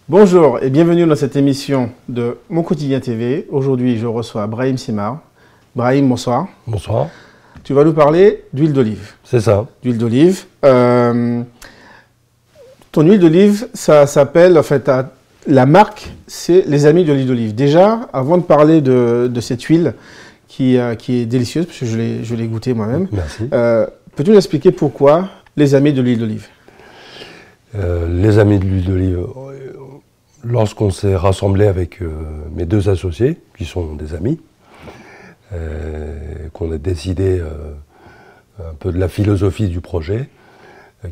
Bonjour et bienvenue dans cette émission de Mon Quotidien TV. Aujourd'hui, je reçois Brahim Simar. Brahim, bonsoir. Bonsoir. Tu vas nous parler d'huile d'olive. C'est ça. D'huile d'olive. Ton huile d'olive, ça s'appelle, en fait, la marque, c'est les Amis de l'huile d'olive. Déjà, avant de parler de cette huile qui est délicieuse, parce que je l'ai goûtée moi-même. Merci. Peux-tu nous expliquer pourquoi les Amis de l'huile d'olive? Les Amis de l'huile d'olive, lorsqu'on s'est rassemblé avec mes deux associés, qui sont des amis, qu'on a décidé un peu de la philosophie du projet,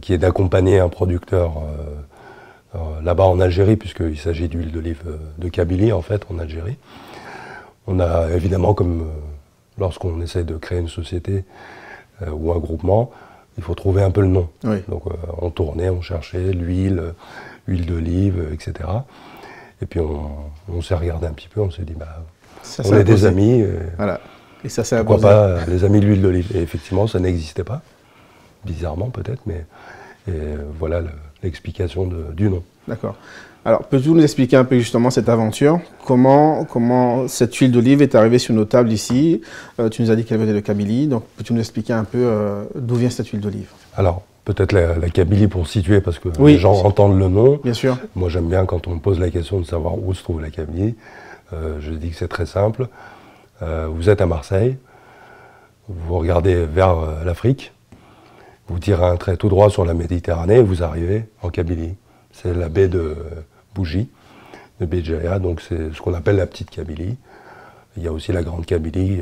qui est d'accompagner un producteur là-bas en Algérie, puisqu'il s'agit d'huile d'olive de Kabylie, en fait, en Algérie. On a évidemment, comme lorsqu'on essaie de créer une société ou un groupement, il faut trouver un peu le nom. Oui. Donc on tournait, on cherchait l'huile, huile d'olive, etc. Et puis on s'est regardé un petit peu, on s'est dit, on est des amis, voilà. Et ça s'est pourquoi pas les amis de l'huile d'olive. Et effectivement, ça n'existait pas, bizarrement peut-être, mais voilà l'explication du nom. D'accord. Alors, peux-tu nous expliquer un peu justement cette aventure? Comment cette huile d'olive est arrivée sur nos tables ici? Tu nous as dit qu'elle venait de Kabylie, donc peux-tu nous expliquer un peu d'où vient cette huile d'olive? Alors, peut-être la Kabylie pour situer, parce que oui, les gens entendent le nom. Bien sûr. Moi, j'aime bien quand on me pose la question de savoir où se trouve la Kabylie. Je dis que c'est très simple. Vous êtes à Marseille, vous regardez vers l'Afrique, vous tirez un trait tout droit sur la Méditerranée et vous arrivez en Kabylie. C'est la baie de Bougie, de Béjaïa, donc c'est ce qu'on appelle la petite Kabylie. Il y a aussi la grande Kabylie,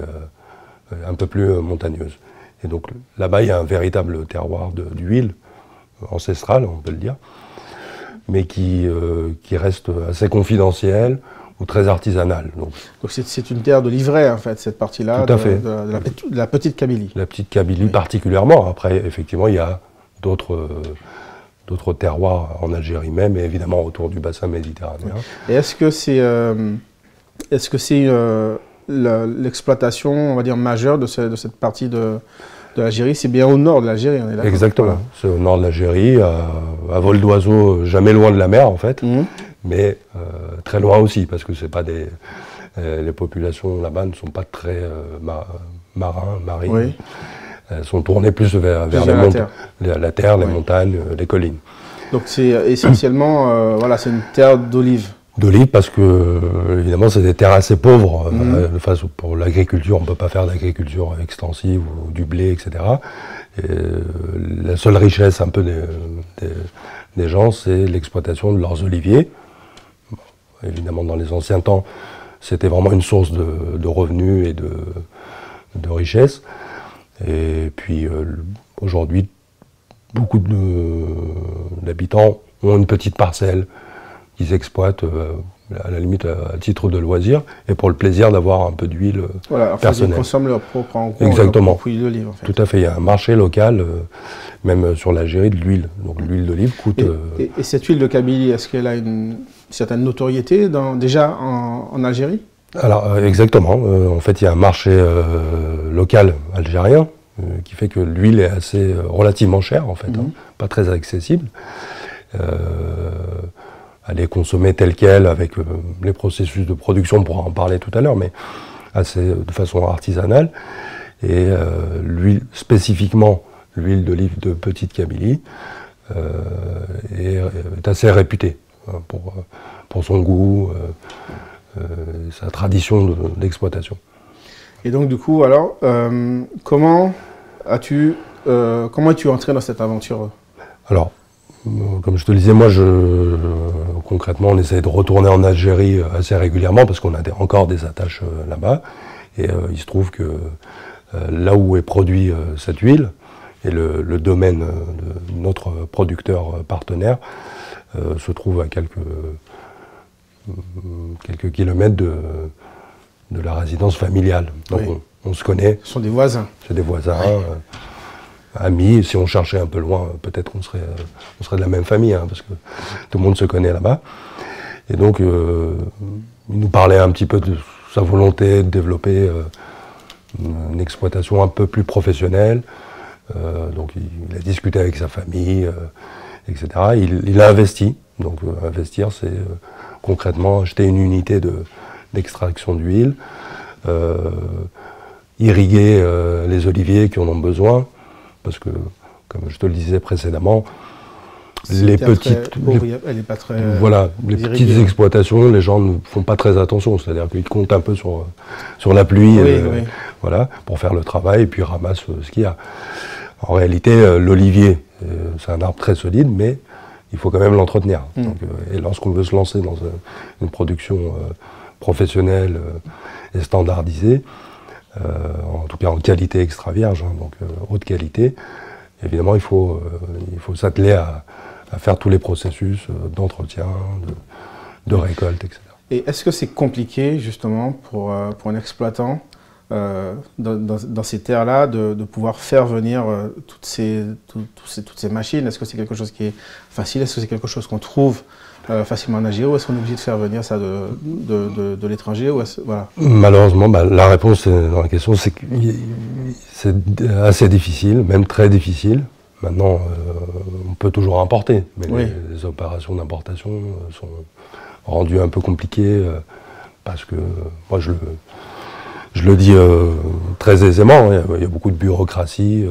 un peu plus montagneuse. Et donc là-bas, il y a un véritable terroir d'huile ancestrale, on peut le dire, mais qui reste assez confidentiel ou très artisanal. Donc c'est une terre de livret, en fait, cette partie-là, de la petite Kabylie. La petite Kabylie, oui, particulièrement. Après, effectivement, il y a d'autres terroirs en Algérie même, et évidemment autour du bassin méditerranéen. Oui. Et est-ce que c'est l'exploitation, on va dire, majeure de cette partie de l'Algérie? C'est bien au nord de l'Algérie, on est d'accord? Exactement, c'est au nord de l'Algérie, à vol d'oiseau, jamais loin de la mer en fait, mais très loin aussi, parce que c'est pas les populations là-bas ne sont pas très marines. Oui. Elles sont tournées plus vers la terre, les montagnes, les collines. Donc c'est essentiellement, voilà, c'est une terre d'olive. D'olive parce que, évidemment, c'est des terres assez pauvres. Pour l'agriculture, on ne peut pas faire d'agriculture extensive ou du blé, etc. Et la seule richesse un peu des gens, c'est l'exploitation de leurs oliviers. Bon, évidemment, dans les anciens temps, c'était vraiment une source de revenus et de richesse. Et puis aujourd'hui, beaucoup d'habitants ont une petite parcelle qu'ils exploitent à la limite à titre de loisir et pour le plaisir d'avoir un peu d'huile personnelle. Ils consomment leur propre huile d'olive. En fait. Tout à fait, il y a un marché local, même sur l'Algérie, de l'huile. Donc l'huile d'olive coûte... Et cette huile de Kabylie, est-ce qu'elle a une certaine notoriété déjà en Algérie? Alors exactement, en fait il y a un marché local algérien qui fait que l'huile est assez relativement chère en fait, pas très accessible. Elle est consommée telle qu'elle avec les processus de production, on pourra en parler tout à l'heure, mais de façon artisanale. Et l'huile, spécifiquement l'huile d'olive de petite Kabylie, est assez réputée pour son goût, sa tradition d'exploitation. Et donc du coup, alors, comment es-tu entré dans cette aventure? Alors, comme je te le disais, moi, concrètement, on essaie de retourner en Algérie assez régulièrement parce qu'on a encore des attaches là-bas. Et il se trouve que là où est produit cette huile, et le domaine de notre producteur partenaire se trouve à quelques kilomètres de la résidence familiale. Donc oui, on se connaît. Ce sont des voisins. C'est des voisins, amis. Si on cherchait un peu loin, peut-être qu'on serait de la même famille, parce que tout le monde se connaît là-bas. Et donc, il nous parlait un petit peu de sa volonté de développer une exploitation un peu plus professionnelle. Donc il a discuté avec sa famille, etc. Il a investi Donc investir, c'est concrètement acheter une unité d'extraction d'huile, irriguer les oliviers qui en ont besoin, parce que, comme je te le disais précédemment, les petites exploitations, les gens ne font pas très attention, c'est-à-dire qu'ils comptent un peu sur la pluie, voilà, pour faire le travail, et puis ramassent ce qu'il y a. En réalité, l'olivier, c'est un arbre très solide, mais il faut quand même l'entretenir. Et lorsqu'on veut se lancer dans une production professionnelle et standardisée, en tout cas en qualité extra vierge, donc haute qualité, évidemment il faut s'atteler à faire tous les processus d'entretien, de récolte, etc. Et est-ce que c'est compliqué justement pour un exploitant dans ces terres-là de pouvoir faire venir toutes ces machines? Est-ce que c'est quelque chose qui est facile? Est-ce que c'est quelque chose qu'on trouve facilement en Algérie, ou est-ce qu'on est obligé de faire venir ça de l'étranger? Voilà. Malheureusement, la réponse dans la question, c'est que c'est assez difficile, même très difficile. Maintenant, on peut toujours importer, mais les opérations d'importation sont rendues un peu compliquées parce que, moi je le dis très aisément, il y a beaucoup de bureaucratie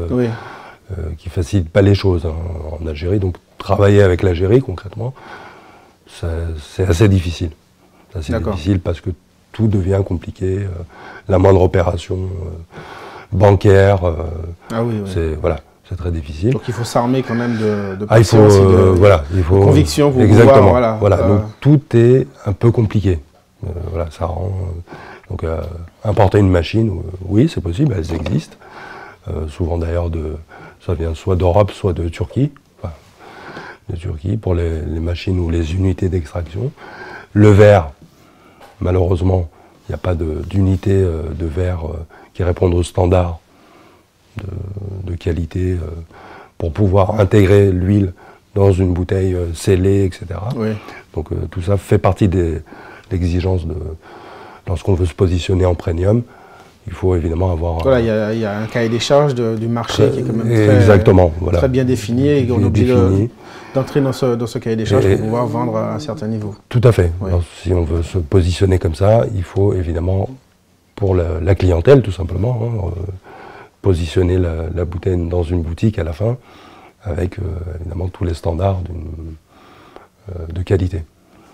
qui ne facilite pas les choses en Algérie. Donc travailler avec l'Algérie concrètement, c'est assez difficile. C'est assez difficile parce que tout devient compliqué. La moindre opération bancaire, c'est très difficile. Donc il faut s'armer quand même de patience de conviction pour exactement. pouvoir, Donc tout est un peu compliqué. Ça rend. Donc importer une machine, oui, c'est possible, elles existent. Souvent d'ailleurs, ça vient soit d'Europe, soit de Turquie. De Turquie pour les machines ou les unités d'extraction. Le verre, malheureusement, il n'y a pas d'unité de verre qui répondent aux standards de qualité pour pouvoir intégrer l'huile dans une bouteille scellée, etc. Donc tout ça fait partie des exigences lorsqu'on veut se positionner en premium. Il faut évidemment avoir... il y a un cahier des charges du marché qui est quand même très bien défini, et on est obligé d'entrer dans ce cahier des charges pour pouvoir vendre à un certain niveau. Tout à fait. Alors, si on veut se positionner comme ça, il faut évidemment, pour la clientèle tout simplement, positionner la bouteille dans une boutique à la fin, avec évidemment tous les standards de qualité.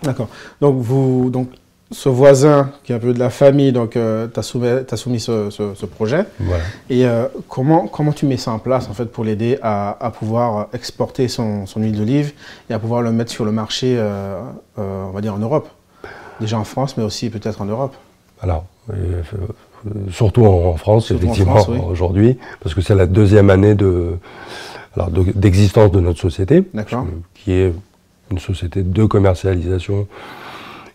D'accord. Donc ce voisin qui est un peu de la famille, donc t'as soumis ce projet. Voilà. Et comment tu mets ça en place en fait pour l'aider à pouvoir exporter son huile d'olive et à pouvoir le mettre sur le marché, on va dire en Europe, déjà en France, mais aussi peut-être en Europe? Alors, surtout en France, effectivement, aujourd'hui, parce que c'est la deuxième année d'existence de notre société, qui est une société de commercialisation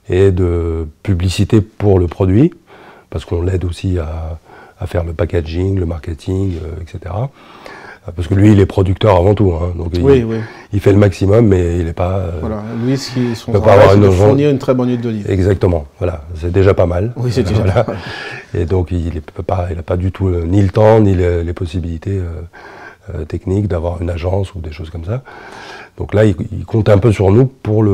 et de publicité pour le produit, parce qu'on l'aide aussi à faire le packaging, le marketing, etc. Parce que lui, il est producteur avant tout, donc il fait le maximum, mais il n'est pas... lui, son travail, c'est de fournir une très bonne huile d'olive. Exactement, c'est déjà pas mal. Oui, c'est déjà pas mal. Et donc, il n'a pas du tout ni le temps, ni les possibilités techniques d'avoir une agence ou des choses comme ça. Donc là, il compte un peu sur nous pour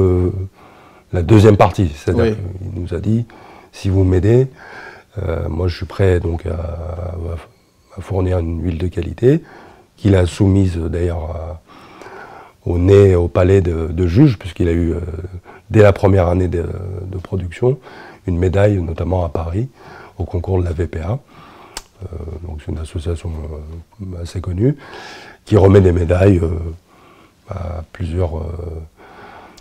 la deuxième partie, c'est-à-dire qu'il nous a dit, si vous m'aidez, moi je suis prêt donc à fournir une huile de qualité, qu'il a soumise d'ailleurs au nez et au palais de juge, puisqu'il a eu, dès la première année de production, une médaille, notamment à Paris, au concours de la VPA. Donc c'est une association assez connue, qui remet des médailles à plusieurs...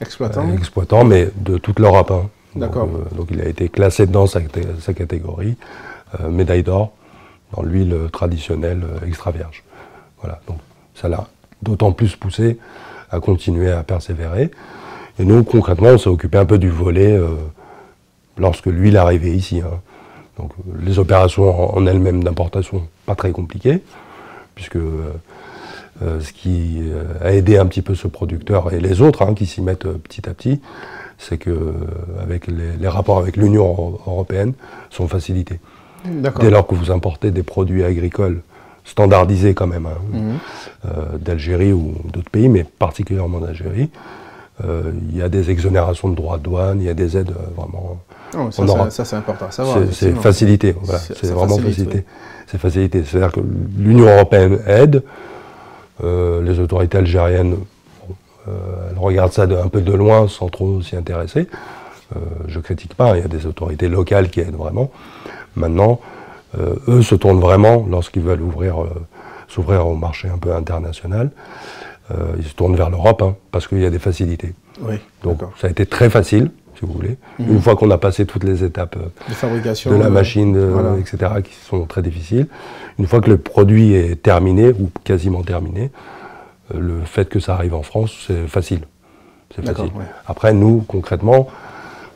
exploitants, mais de toute l'Europe. D'accord. Donc il a été classé dans sa catégorie, médaille d'or, dans l'huile traditionnelle extra vierge. Voilà, donc ça l'a d'autant plus poussé à continuer à persévérer. Et nous, concrètement, on s'est occupé un peu du volet lorsque l'huile est arrivée ici. Donc les opérations en elles-mêmes d'importation, pas très compliquées, puisque... ce qui a aidé un petit peu ce producteur et les autres qui s'y mettent petit à petit, c'est que les rapports avec l'Union européenne sont facilités. Dès lors que vous importez des produits agricoles standardisés quand même, d'Algérie ou d'autres pays, mais particulièrement d'Algérie, Il y a des exonérations de droits de douane, il y a des aides vraiment... Oh, ça c'est important à savoir. C'est facilité, voilà, c'est vraiment facilité. Oui. C'est facilité, c'est-à-dire que l'Union européenne aide, les autorités algériennes, elles regardent ça un peu de loin sans trop s'y intéresser. Je ne critique pas, il y a des autorités locales qui aident vraiment. Maintenant, eux se tournent vraiment, lorsqu'ils veulent s'ouvrir au marché un peu international, ils se tournent vers l'Europe, hein, parce qu'il y a des facilités. Oui, donc ça a été très facile, si vous voulez. Une fois qu'on a passé toutes les étapes de fabrication, de la machine, voilà, etc., qui sont très difficiles, une fois que le produit est terminé, ou quasiment terminé, le fait que ça arrive en France, c'est facile. C'est facile. Ouais. Après, nous, concrètement,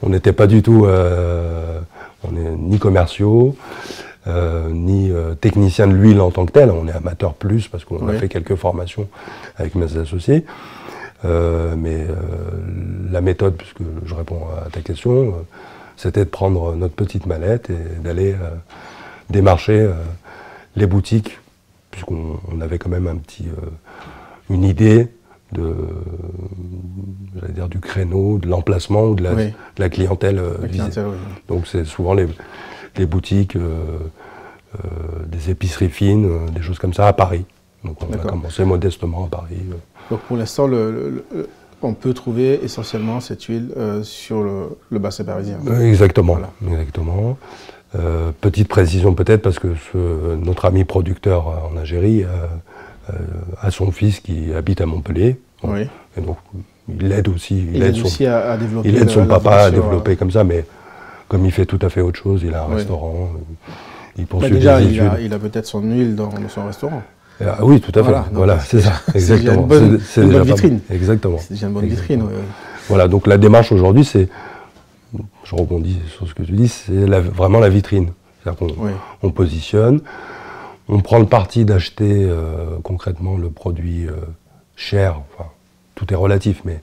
on n'était pas du tout, on n'est ni commerciaux, ni technicien de l'huile en tant que tel. On est amateur plus parce qu'on a fait quelques formations avec mes associés. Mais la méthode, puisque je réponds à ta question, c'était de prendre notre petite mallette et d'aller démarcher les boutiques, puisqu'on avait quand même une idée j'allais dire, du créneau, de l'emplacement ou de la clientèle visée. Donc c'est souvent les boutiques, des épiceries fines, des choses comme ça à Paris. Donc on a commencé modestement à Paris. Donc pour l'instant, on peut trouver essentiellement cette huile sur le bassin parisien. Exactement. Voilà. Exactement. Petite précision peut-être, parce que notre ami producteur en Algérie a son fils qui habite à Montpellier. Oui. Et donc il aide aussi. Il aide aussi à développer. Il aide son papa à développer comme ça, mais comme il fait tout à fait autre chose, il a un restaurant, il poursuit déjà, des études. Il a peut-être son huile dans son restaurant. Ah oui, tout à fait. Voilà, c'est ça, exactement. C'est une bonne vitrine. Exactement. C'est déjà une bonne vitrine, oui. Voilà, donc la démarche aujourd'hui, c'est, je rebondis sur ce que tu dis, c'est vraiment la vitrine. C'est-à-dire qu'on positionne, on prend le parti d'acheter concrètement le produit cher, enfin, tout est relatif, mais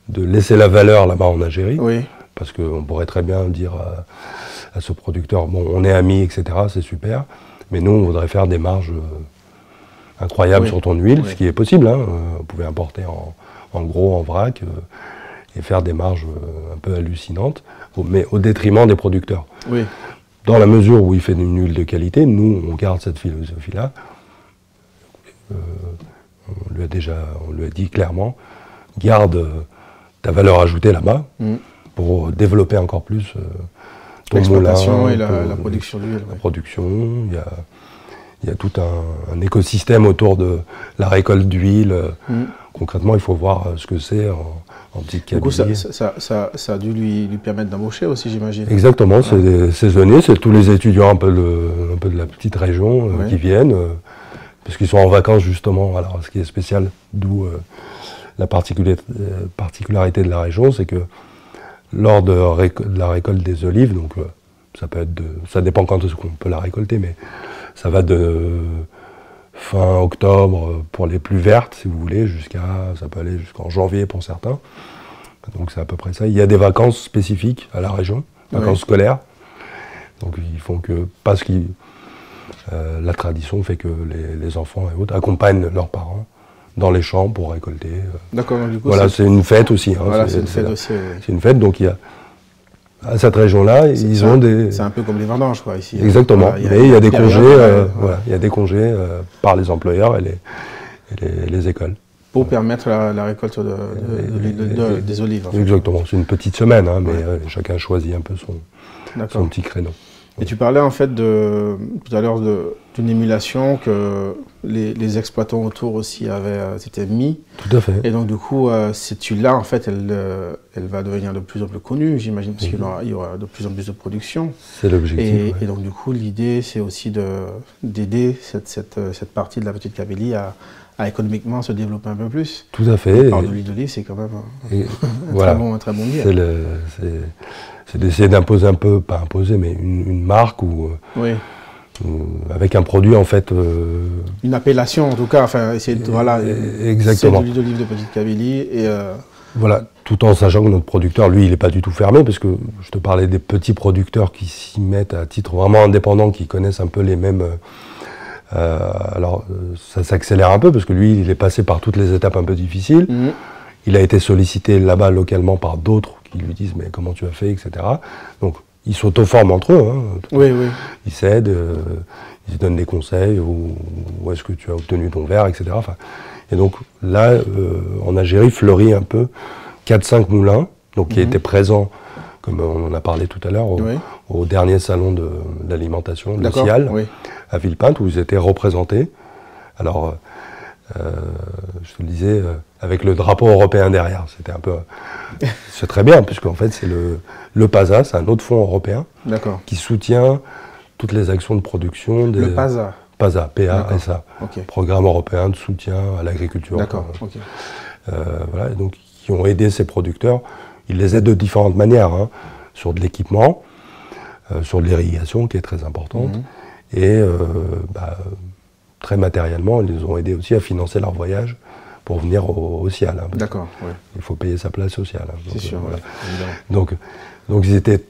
de laisser la valeur là-bas en Algérie. Oui. Parce qu'on pourrait très bien dire à ce producteur, bon, on est amis, etc., c'est super, mais nous, on voudrait faire des marges incroyables sur ton huile, ce qui est possible. Hein. Vous pouvez importer en gros, en vrac, et faire des marges un peu hallucinantes, mais au détriment des producteurs. Oui. Dans la mesure où il fait une huile de qualité, nous, on garde cette philosophie-là. On lui a dit clairement, garde ta valeur ajoutée là-bas, pour développer encore plus ton moulin. Et la production d'huile. La production, il y a tout un écosystème autour de la récolte d'huile. Concrètement, il faut voir ce que c'est en petite cabine. Du coup, ça a dû lui permettre d'embaucher aussi, j'imagine. Exactement, c'est saisonnier, c'est tous les étudiants un peu de la petite région qui viennent, parce qu'ils sont en vacances justement. Alors, ce qui est spécial, d'où la particularité de la région, c'est que lors de la récolte des olives, donc ça dépend quand est-ce qu'on peut la récolter, mais ça va de fin octobre pour les plus vertes, si vous voulez, ça peut aller jusqu'en janvier pour certains. Donc c'est à peu près ça. Il y a des vacances spécifiques à la région, vacances scolaires. Donc ils font que, parce que la tradition fait que les enfants et autres accompagnent leurs parents dans les champs pour récolter. D'accord, donc du coup, voilà, c'est une fête aussi. Hein, voilà, c'est une fête aussi. C'est une fête, donc il y a, à cette région-là, ils ont des... C'est un peu comme les vendanges, quoi, ici. Exactement, voilà, mais il y a des congés, il y a des congés par les employeurs et les écoles. Pour permettre la récolte des olives. En fait. Exactement, c'est une petite semaine, hein, mais chacun choisit un peu son petit créneau. Et tu parlais en fait tout à l'heure d'une émulation que les exploitants autour aussi s'étaient mis. Tout à fait. Et donc du coup, cette huile-là, en fait, elle va devenir de plus en plus connue, j'imagine, parce qu'il y aura de plus en plus de production. C'est l'objectif. Et donc du coup, l'idée, c'est aussi d'aider cette partie de la petite Kabylie à économiquement se développer un peu plus. Tout à fait. Par de l'huile d'olive, c'est quand même un très bon lien. C'est d'essayer d'imposer un peu, pas imposer, mais une marque avec un produit en fait... Une appellation en tout cas, enfin essayer de... exactement. C'est de l'huile d'olive de petite Kabylie et... Voilà, tout en sachant que notre producteur, lui, il n'est pas du tout fermé, parce que je te parlais des petits producteurs qui s'y mettent à titre vraiment indépendant, qui connaissent un peu les mêmes... alors ça s'accélère un peu, parce que lui, il est passé par toutes les étapes un peu difficiles. Il a été sollicité là-bas localement par d'autres qui lui disent mais comment tu as fait, etc. Donc ils s'auto-forment entre eux. Hein. Oui, oui. Ils s'aident, ils se donnent des conseils, où est-ce que tu as obtenu ton verre, etc. Enfin, et donc là, en Algérie, fleurit un peu 4-5 moulins, donc qui étaient présents, comme on en a parlé tout à l'heure, au dernier salon de l'alimentation, le CIAL, à Villepinte, où ils étaient représentés. Alors, je te le disais, avec le drapeau européen derrière, c'était un peu... c'est très bien, puisqu'en fait, c'est le PASA, c'est un autre fonds européen qui soutient toutes les actions de production. Le PASA. PASA, P-A-S-A, Programme européen de soutien à l'agriculture. D'accord, voilà, donc qui ont aidé ces producteurs. Ils les aident de différentes manières, hein, sur de l'équipement, sur de l'irrigation qui est très importante, et très matériellement, ils les ont aidés aussi à financer leur voyage pour venir au CIAL. Hein, d'accord, il faut payer sa place au CIAL. Hein, c'est sûr, voilà. Donc ils étaient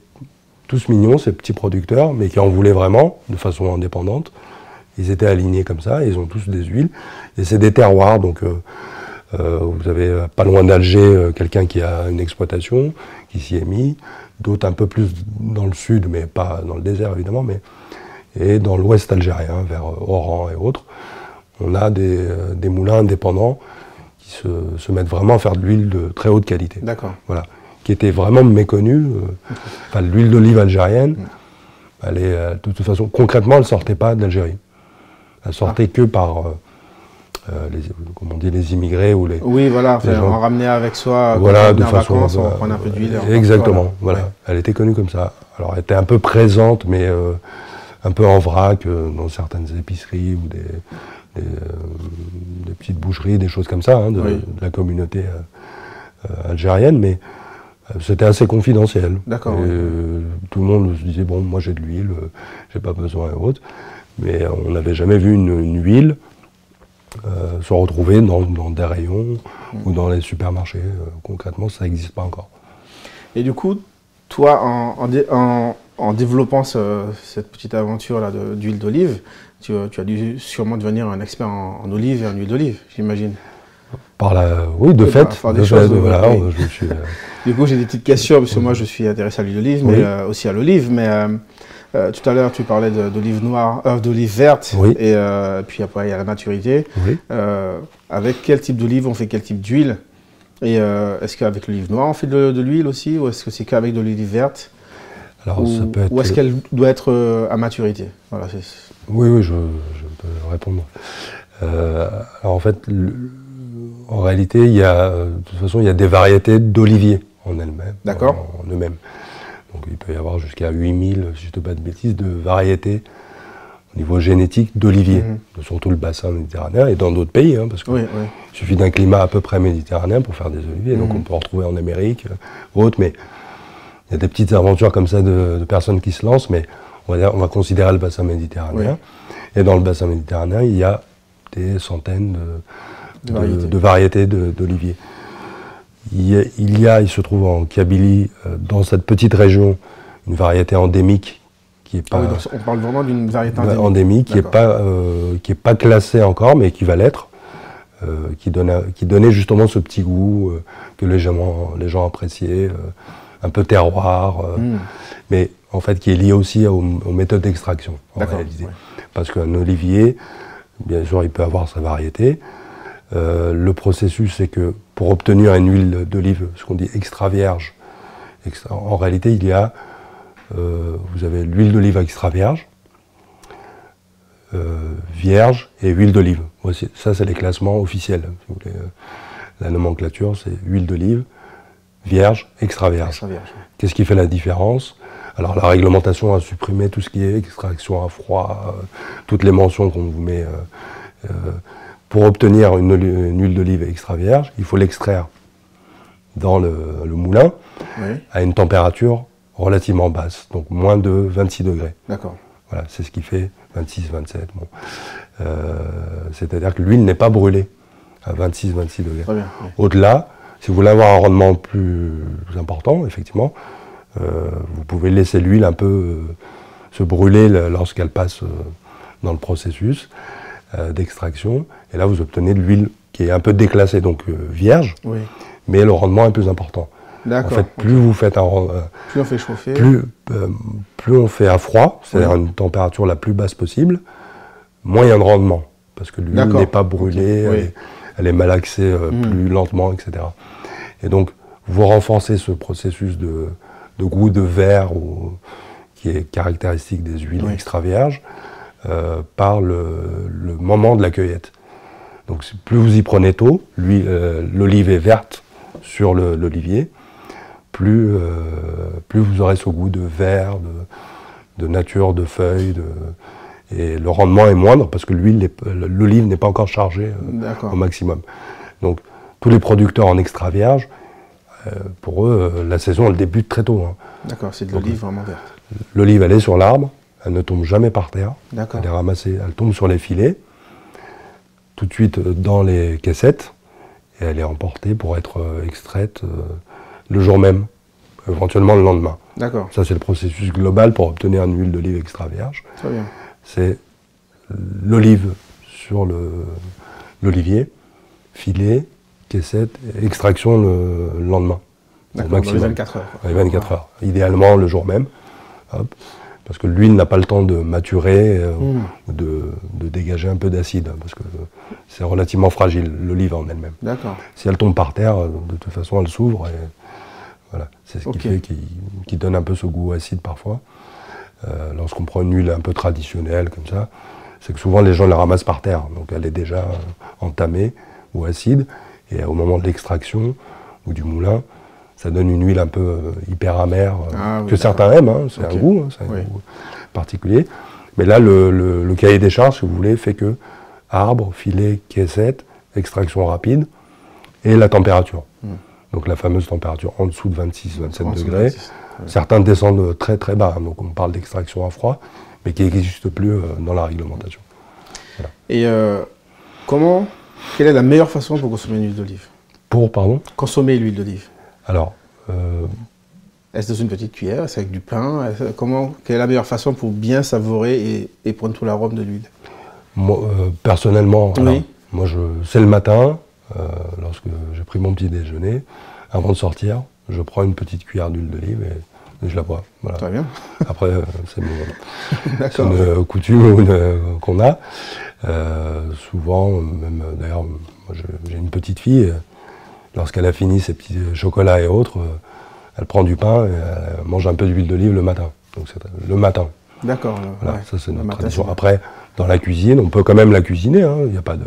tous mignons, ces petits producteurs, mais qui en voulaient vraiment, de façon indépendante. Ils étaient alignés comme ça, ils ont tous des huiles. Et c'est des terroirs, donc vous avez pas loin d'Alger quelqu'un qui a une exploitation, qui s'y est mis, d'autres un peu plus dans le sud, mais pas dans le désert évidemment, et dans l'ouest algérien, vers Oran et autres. On a des moulins indépendants qui se mettent vraiment à faire de l'huile de très haute qualité. D'accord. Voilà. Qui était vraiment méconnue. Enfin, l'huile d'olive algérienne, elle est, de toute façon, concrètement, elle ne sortait pas d'Algérie. Elle sortait que par, comment on dit, les immigrés ou les... Oui, voilà, les gens. On ramenait avec soi, voilà, de façon, vacances, on prenait un peu d'huile. Exactement, voilà. Elle était connue comme ça. Alors, elle était un peu présente, mais un peu en vrac, dans certaines épiceries ou des petites boucheries, des choses comme ça, hein, de la communauté algérienne, mais c'était assez confidentiel. D'accord. Tout le monde se disait, bon, moi j'ai de l'huile, j'ai pas besoin et autres. Mais on n'avait jamais vu une huile se retrouver dans des rayons ou dans les supermarchés. Concrètement, ça n'existe pas encore. Et du coup, toi, en développant cette petite aventure-là d'huile d'olive, tu as dû sûrement devenir un expert en olive et en huile d'olive, j'imagine. Oui, de fait. Voilà, je me suis, Du coup, j'ai des petites questions, parce que moi, je suis intéressé à l'huile d'olive, mais aussi à l'olive. Mais tout à l'heure, tu parlais d'olive noire, d'olive verte, et puis après, il y a la maturité. Avec quel type d'olive on fait quel type d'huile? Et est-ce qu'avec l'olive noire, on fait de l'huile aussi, ou est-ce que c'est qu'avec de l'olive verte? Alors, ça peut être... Ou est-ce qu'elle doit être à maturité? Voilà, oui, je peux répondre. Alors, en fait, en réalité, de toute façon, il y a des variétés d'oliviers en elles-mêmes. D'accord. En eux-mêmes. Donc il peut y avoir jusqu'à 8000, si je ne te dis pas de bêtises, de variétés au niveau génétique d'oliviers, surtout le bassin méditerranéen et dans d'autres pays, hein, parce qu'il suffit d'un climat à peu près méditerranéen pour faire des oliviers, donc on peut en retrouver en Amérique ou autre, mais il y a des petites aventures comme ça de personnes qui se lancent, mais on va considérer le bassin méditerranéen, et dans le bassin méditerranéen, il y a des centaines de variétés d'oliviers. Il se trouve en Kabylie, dans cette petite région, une variété endémique qui est pas... donc on parle vraiment d'une variété endémique qui est pas classée encore, mais qui va l'être, qui donnait justement ce petit goût que les gens appréciaient, un peu terroir, mais en fait qui est lié aussi aux méthodes d'extraction, en réalité. Parce qu'un olivier, bien sûr, il peut avoir sa variété. Le processus, c'est que pour obtenir une huile d'olive, ce qu'on dit extra vierge, en réalité, il y a, vous avez l'huile d'olive extra vierge, vierge et huile d'olive. Ça, c'est les classements officiels. Si vous voulez, la nomenclature, c'est huile d'olive, vierge, extra vierge. Qu'est-ce qui fait la différence? Alors, la réglementation a supprimé tout ce qui est extraction à froid, toutes les mentions qu'on vous met. Pour obtenir une huile d'olive extra vierge, il faut l'extraire dans le moulin à une température relativement basse, donc moins de 26 degrés. D'accord. Voilà, c'est ce qui fait 26, 27. Bon. C'est-à-dire que l'huile n'est pas brûlée à 26, 26 degrés. Très bien, Au-delà, si vous voulez avoir un rendement plus important, effectivement, vous pouvez laisser l'huile un peu se brûler lorsqu'elle passe dans le processus d'extraction. Et là, vous obtenez de l'huile qui est un peu déclassée, donc vierge, mais le rendement est plus important. En fait, plus vous faites plus on fait chauffer, plus on fait à froid, c'est-à-dire une température la plus basse possible, moins il y a de rendement, parce que l'huile n'est pas brûlée, elle est malaxée plus lentement, etc. Et donc, vous renforcez ce processus de goût de verre qui est caractéristique des huiles extra vierges par le moment de la cueillette. Donc, plus vous y prenez tôt, l'olive est verte sur l'olivier, plus vous aurez ce goût de verre, de nature, de feuilles, et le rendement est moindre parce que l'olive n'est pas encore chargée au maximum. Donc tous les producteurs en extra vierge, pour eux, la saison elle débute très tôt. D'accord, c'est de l'olive vraiment verte. L'olive elle est sur l'arbre, elle ne tombe jamais par terre, elle est ramassée, elle tombe sur les filets, tout de suite dans les caissettes, et elle est emportée pour être extraite le jour même, éventuellement le lendemain. D'accord. Ça, c'est le processus global pour obtenir une huile d'olive extra vierge. Très bien. C'est l'olive sur l'olivier, filet, caissette, extraction le lendemain. D'accord, dans les 24 heures. Dans les 24 heures. Idéalement le jour même. Hop. Parce que l'huile n'a pas le temps de maturer ou de dégager un peu d'acide, parce que c'est relativement fragile, l'olive en elle-même. D'accord. Si elle tombe par terre, de toute façon, elle s'ouvre. Voilà. C'est ce qui fait qui donne un peu ce goût acide parfois. Lorsqu'on prend une huile un peu traditionnelle comme ça, c'est que souvent les gens la ramassent par terre. Donc elle est déjà entamée ou acide. Et au moment de l'extraction ou du moulin, ça donne une huile un peu hyper amère, que certains aiment, c'est un goût, particulier. Mais là, le cahier des charges, si vous voulez, fait que arbre, filet, caissette, extraction rapide, et la température. Donc la fameuse température en dessous de 26-27 degrés. Certains descendent très très bas, donc on parle d'extraction à froid, mais qui n'existe plus dans la réglementation. Voilà. Et quelle est la meilleure façon pour consommer une huile d'olive? Consommer l'huile d'olive. Alors, est-ce dans une petite cuillère? Est-ce avec du pain? Quelle est la meilleure façon pour bien savourer et prendre tout l'arôme de l'huile? Moi, personnellement, c'est le matin, lorsque j'ai pris mon petit déjeuner, avant de sortir, je prends une petite cuillère d'huile d'olive et je la bois. Voilà. Très bien. Après, c'est une coutume qu'on a. Souvent, même d'ailleurs, j'ai une petite fille. Lorsqu'elle a fini ses petits chocolats et autres, elle prend du pain et elle mange un peu d'huile d'olive le matin. Donc c'est le matin. D'accord. Voilà, ça c'est notre tradition. Après, dans la cuisine, on peut quand même la cuisiner. Il n'y a pas de.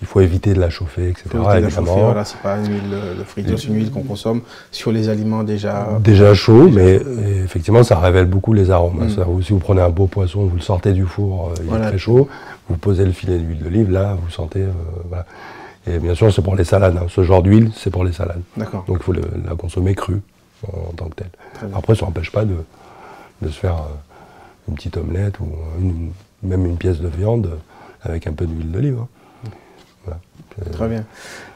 Il faut éviter de la chauffer, etc. Voilà, c'est pas une huile de friture, c'est une huile qu'on consomme sur les aliments déjà chauds, mais effectivement, ça révèle beaucoup les arômes. Si vous prenez un beau poisson, vous le sortez du four, il est très chaud, vous posez le filet d'huile d'olive, là, vous sentez. Voilà. Et bien sûr, c'est pour les salades. Ce genre d'huile, c'est pour les salades. D'accord. Donc il faut la consommer crue en tant que telle. Après, ça n'empêche pas de se faire une petite omelette ou même une pièce de viande avec un peu d'huile d'olive. Voilà. Très bien.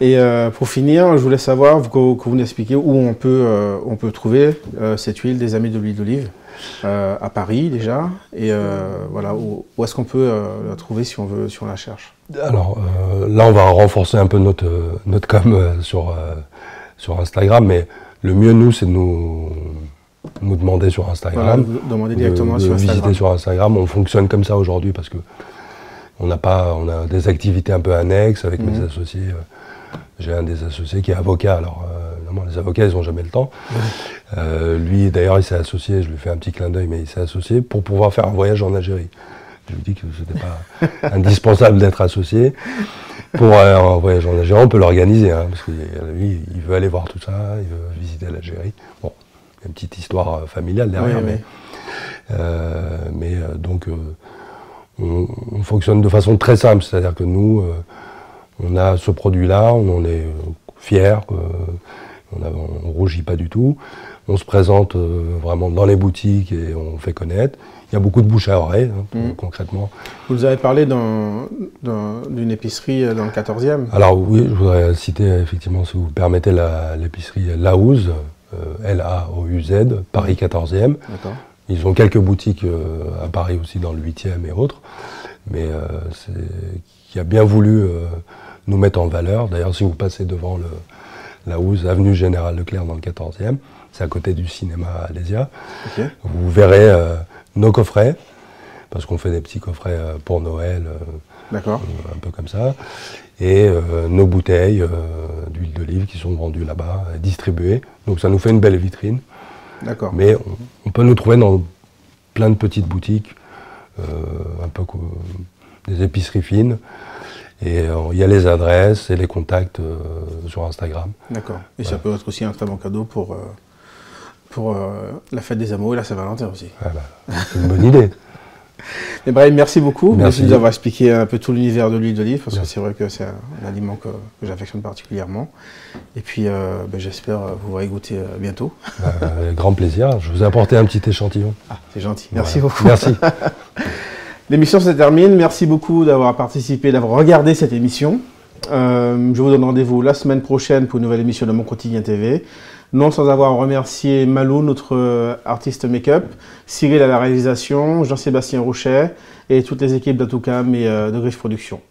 Et pour finir, je voulais savoir que vous nous expliquiez où on peut trouver cette huile des Amis de l'huile d'olive à Paris déjà, et voilà, où est-ce qu'on peut la trouver si on la cherche? Alors là, on va renforcer un peu notre com sur Instagram, mais le mieux, nous, c'est de nous demander sur Instagram. Voilà, vous demandez directement sur Instagram. Visiter sur Instagram. On fonctionne comme ça aujourd'hui parce que on a des activités un peu annexes avec mes associés. J'ai un des associés qui est avocat, alors évidemment les avocats ils n'ont jamais le temps. Lui d'ailleurs il s'est associé, je lui fais un petit clin d'œil, mais il s'est associé pour pouvoir faire un voyage en Algérie. Je lui dis que ce n'était pas indispensable d'être associé. Pour un voyage en Algérie, on peut l'organiser, parce que lui il veut aller voir tout ça, il veut visiter l'Algérie. Bon, il y a une petite histoire familiale derrière, mais donc on fonctionne de façon très simple, c'est-à-dire que nous, on a ce produit-là, on en est fiers, on ne rougit pas du tout, on se présente vraiment dans les boutiques et on fait connaître. Il y a beaucoup de bouche à oreille, concrètement. Vous nous avez parlé d'une épicerie dans le 14e. Alors oui, je voudrais citer effectivement, si vous permettez, l'épicerie Laouz, L-A-O-U-Z, Paris 14e. D'accord. Ils ont quelques boutiques à Paris aussi, dans le 8e et autres, mais qui a bien voulu nous mettre en valeur. D'ailleurs, si vous passez devant la Houze, avenue Général Leclerc dans le 14e. C'est à côté du cinéma Alésia. Ok. Vous verrez nos coffrets, parce qu'on fait des petits coffrets pour Noël, D'accord. un peu comme ça. Et nos bouteilles d'huile d'olive qui sont vendues là-bas, distribuées. Donc ça nous fait une belle vitrine. D'accord. Mais on peut nous trouver dans plein de petites boutiques, un peu comme des épiceries fines. Et il y a les adresses et les contacts sur Instagram. D'accord. Et ça peut être aussi un très bon cadeau pour la fête des amours et la Saint-Valentin aussi. Ah bah, c'est une bonne idée. Et Brahim, merci beaucoup. Merci de nous avoir expliqué un peu tout l'univers de l'huile d'olive, parce que Merci. c'est vrai que c'est un aliment que j'affectionne particulièrement. Et puis, j'espère vous voir y goûter bientôt. Avec grand plaisir. Je vous ai apporté un petit échantillon. Ah, c'est gentil. Merci Voilà. beaucoup. Merci. L'émission se termine. Merci beaucoup d'avoir participé, d'avoir regardé cette émission. Je vous donne rendez-vous la semaine prochaine pour une nouvelle émission de Mon Quotidien TV. Non sans avoir remercié Malou, notre artiste make-up, Cyril à la réalisation, Jean-Sébastien Rocher et toutes les équipes d'Atoucam et de Griffe Productions.